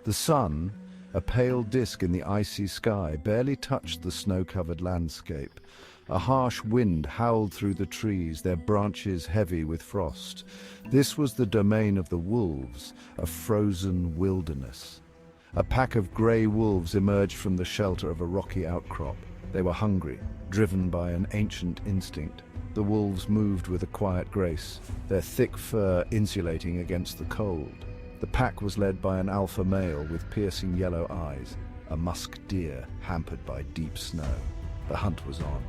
The sun, a pale disk in the icy sky, barely touched the snow-covered landscape. A harsh wind howled through the trees, their branches heavy with frost. This was the domain of the wolves, a frozen wilderness. A pack of grey wolves emerged from the shelter of a rocky outcrop. They were hungry, driven by an ancient instinct. The wolves moved with a quiet grace, their thick fur insulating against the cold. The pack was led by an alpha male with piercing yellow eyes, a musk deer hampered by deep snow. The hunt was on.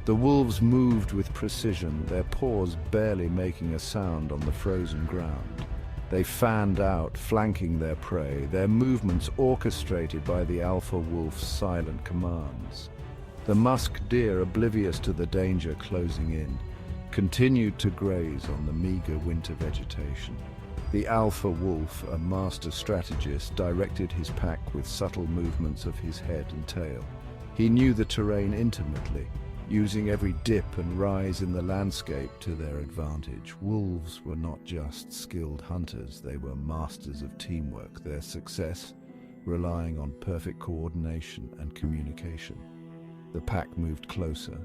The wolves moved with precision, their paws barely making a sound on the frozen ground. They fanned out, flanking their prey, their movements orchestrated by the alpha wolf's silent commands. The musk deer, oblivious to the danger closing in, continued to graze on the meager winter vegetation. The alpha wolf, a master strategist, directed his pack with subtle movements of his head and tail. He knew the terrain intimately, using every dip and rise in the landscape to their advantage. Wolves were not just skilled hunters, they were masters of teamwork, their success relying on perfect coordination and communication. The pack moved closer,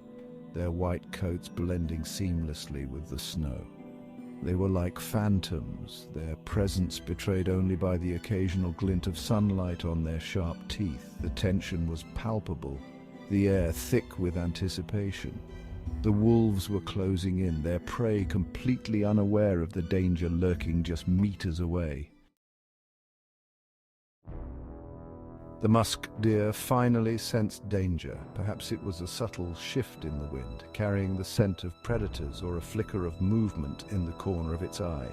their white coats blending seamlessly with the snow. They were like phantoms, their presence betrayed only by the occasional glint of sunlight on their sharp teeth. The tension was palpable, the air thick with anticipation. The wolves were closing in, their prey completely unaware of the danger lurking just meters away. The musk deer finally sensed danger. Perhaps it was a subtle shift in the wind, carrying the scent of predators or a flicker of movement in the corner of its eye.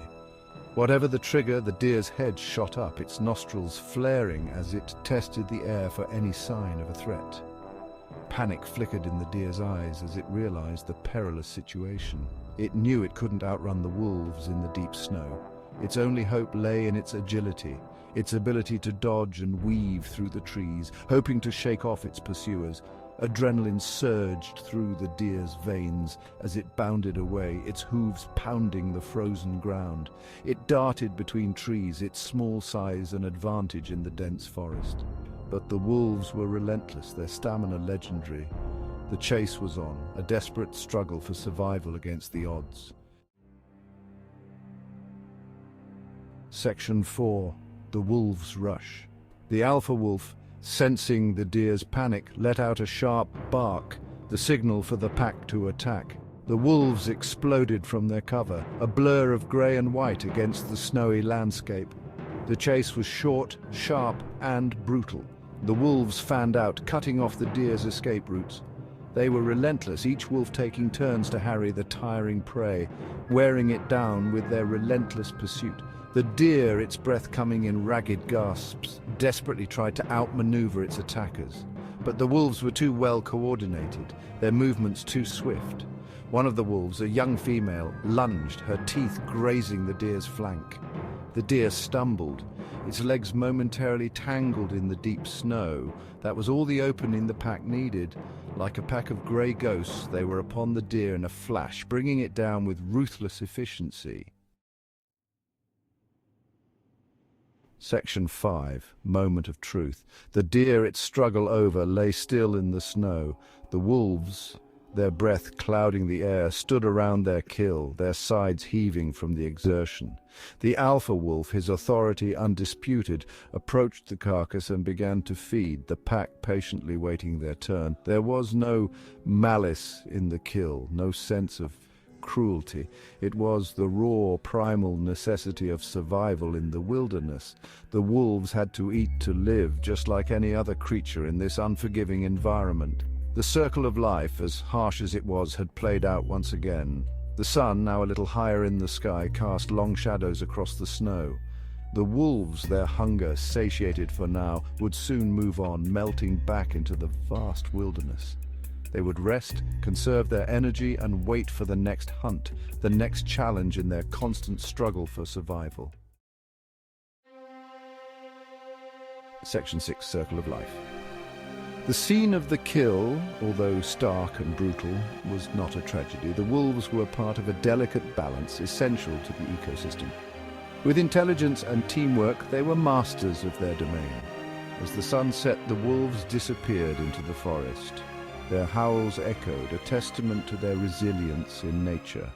Whatever the trigger, the deer's head shot up, its nostrils flaring as it tested the air for any sign of a threat. Panic flickered in the deer's eyes as it realized the perilous situation. It knew it couldn't outrun the wolves in the deep snow. Its only hope lay in its agility, its ability to dodge and weave through the trees, hoping to shake off its pursuers. Adrenaline surged through the deer's veins as it bounded away, its hooves pounding the frozen ground. It darted between trees, its small size an advantage in the dense forest. But the wolves were relentless, their stamina legendary. The chase was on, a desperate struggle for survival against the odds. Section 4. The Wolves' Rush. The alpha wolf, sensing the deer's panic, let out a sharp bark, the signal for the pack to attack. The wolves exploded from their cover, a blur of grey and white against the snowy landscape. The chase was short, sharp, and brutal. The wolves fanned out, cutting off the deer's escape routes. They were relentless, each wolf taking turns to harry the tiring prey, wearing it down with their relentless pursuit. The deer, its breath coming in ragged gasps, desperately tried to outmaneuver its attackers. But the wolves were too well coordinated, their movements too swift. One of the wolves, a young female, lunged, her teeth grazing the deer's flank. The deer stumbled, its legs momentarily tangled in the deep snow. That was all the opening the pack needed. Like a pack of grey ghosts, they were upon the deer in a flash, bringing it down with ruthless efficiency. Section 5. Moment of Truth. The deer its struggle over lay still in the snow. The wolves, their breath clouding the air, stood around their kill, their sides heaving from the exertion. The alpha wolf, his authority undisputed, approached the carcass and began to feed, the pack patiently waiting their turn. There was no malice in the kill, no sense of cruelty. It was the raw, primal necessity of survival in the wilderness. The wolves had to eat to live, just like any other creature in this unforgiving environment. The circle of life, as harsh as it was, had played out once again. The sun, now a little higher in the sky, cast long shadows across the snow. The wolves, their hunger satiated for now, would soon move on, melting back into the vast wilderness. They would rest, conserve their energy, and wait for the next hunt, the next challenge in their constant struggle for survival. Section 6. Circle of Life. The scene of the kill, although stark and brutal, was not a tragedy. The wolves were part of a delicate balance essential to the ecosystem. With intelligence and teamwork, they were masters of their domain. As the sun set, the wolves disappeared into the forest. Their howls echoed, a testament to their resilience in nature.